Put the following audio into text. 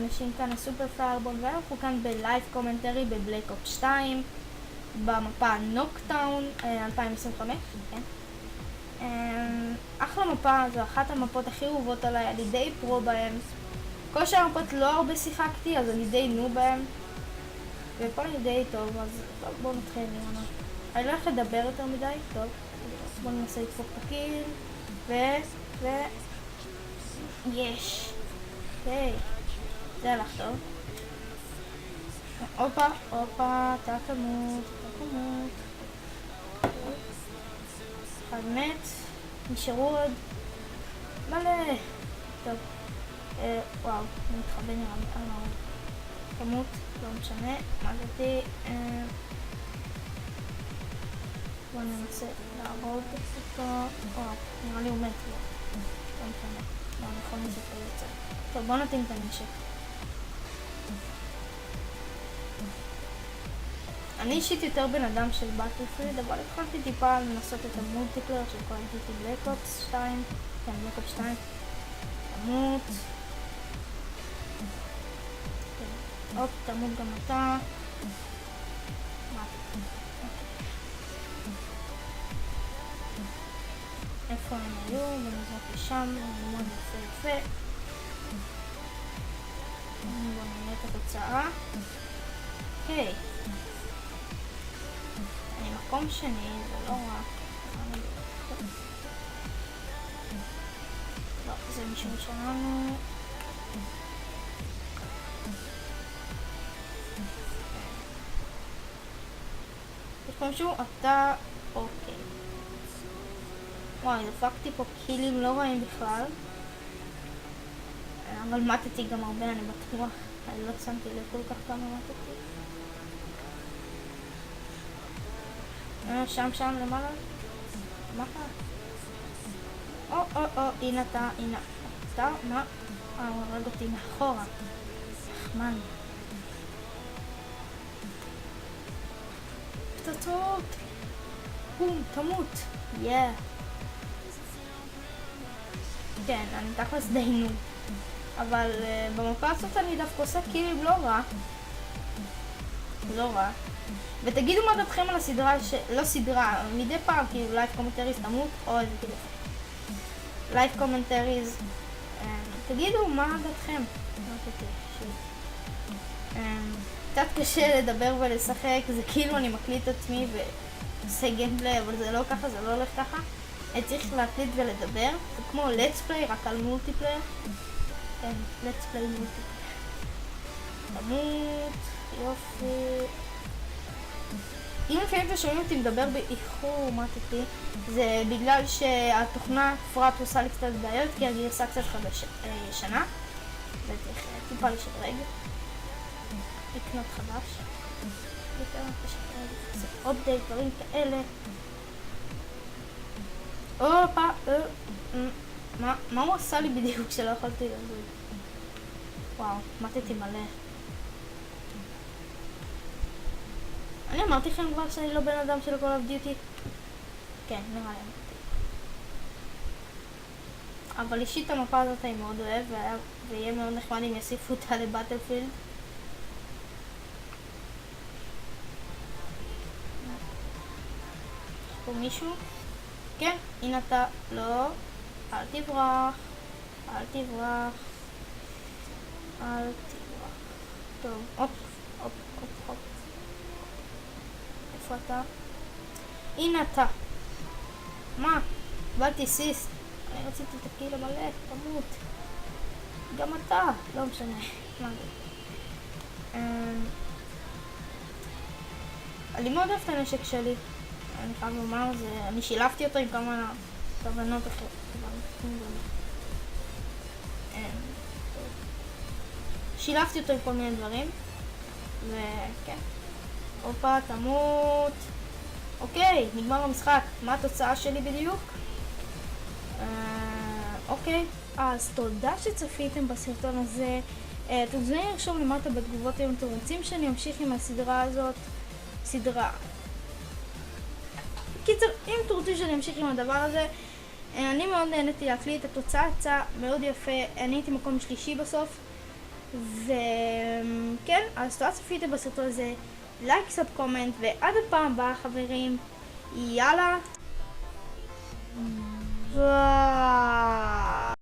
אנשים כאן לסופר פיירבול, ואנחנו כאן בלייב קומנטרי בבלק אופס 2 במפה נוקטאון 2025, כן. אחלה מפה, זו אחת המפות הכי אהובות עליי, אני די פרו בהם. כל שאר המפות לא הרבה שיחקתי, אז אני די נו בהם, ופה אני די טוב, אז בואו נתחיל. אני לא הולך לדבר יותר מדי, טוב, בואו ננסה לדפוק את הקיל, יש. אוקיי, זה הלך טוב. הופה, אתה תמות. אחד מת, נשארו עוד מלא. טוב, וואו, אני מתחבא נראה לי, תמות, לא משנה, מזתי. בואו ננסה להרוג אותו. וואו, נראה לי הוא מת, לא משנה. לא, נכון לזה פה יוצא. טוב, בואו נתאים את הנשק. אני אישית יותר בן אדם של באטלפילד, אבל התחלתי טיפה לנסות את המולטיפלייר של כל הנטיטי בלק אופס 2. כן, בלק אופס 2. תמות. הופ, תמות גם אתה. איפה הם היו? ונזרוק לשם, מאוד יפה. בואו נראה את התוצאה. אוקיי. אני מקום שני, זה לא רע. לא, זה מישהו שלנו. יש פה מישהו, אתה אוקיי. וואי, דפקתי פה קילים לא רעים בכלל. אבל מתתי גם הרבה, אני בטוח. אני לא שמתי לב כל כך כמה מתתי. שם למעלה. מה קרה? הנה אתה, מה? הוא הרג אותי מאחורה. נחמן. פצצות. בום, תמות. כן, אני תכלס דיינו. אבל במפה הזאת אני דווקא עושה קילים לא רע. ותגידו מה דעתכם על הסדרה, לא סדרה, מדי פעם, כאילו לייב קומנטריז תמות, או איזה כאילו לייב קומנטריז, תגידו מה דעתכם. קצת קשה לדבר ולשחק, זה כאילו אני מקליט את עצמי ועושה גיימפליי, אבל זה לא ככה, זה לא הולך ככה. אני צריך להקליט ולדבר, זה כמו let's play, רק על מולטיפלייר. כן, let's play מולטיפלייר. תמות, יופי. אם לפעמים אתם שומעים אותי מדבר באיחור מתתי, זה בגלל שהתוכנה פרט עושה לי קצת בעיות, כי הגרסה קצת ישנה, וצריך טיפה לשדרג, לקנות חדש, זה update, דברים כאלה. מה הוא עשה לי בדיוק שלא יכולתי לזוז? וואו, מתתי מלא. אני אמרתי לכם כבר שאני לא בן אדם של Call of Duty? כן, נראה לי אמרתי. אבל אישית המפה הזאת אני מאוד אוהב, ויהיה מאוד נחמד אם יוסיפו אותה לבטלפילד. יש פה מישהו? כן, הנה אתה. לא, אל תברח. טוב, הופ. איפה אתה? הנה אתה. מה? קיבלתי סיסט. אני רציתי את הקיל המלא, תמות. גם אתה. לא משנה. מה זה? אני מאוד אוהב את הנשק שלי. אני חייב לומר, אני שילבתי אותו עם כמה כוונות אחרות. שילבתי אותו עם כל מיני דברים. וכן. הופה, תמות. אוקיי, נגמר המשחק. מה התוצאה שלי בדיוק? אוקיי. אז תודה שצפיתם בסרטון הזה. אתם מוזמנים לרשום למטה בתגובות אם אתם רוצים שאני אמשיך עם הסדרה הזאת. קיצר, אם אתם רוצים שאני אמשיך עם הדבר הזה, אני מאוד נהניתי להקליט. התוצאה יצאה מאוד יפה. אני הייתי מקום שלישי בסוף. וכן, אז תודה צפיתם בסרטון הזה, לייק, סאב, קומנט, ועד הפעם הבאה חברים, יאללה, ביי.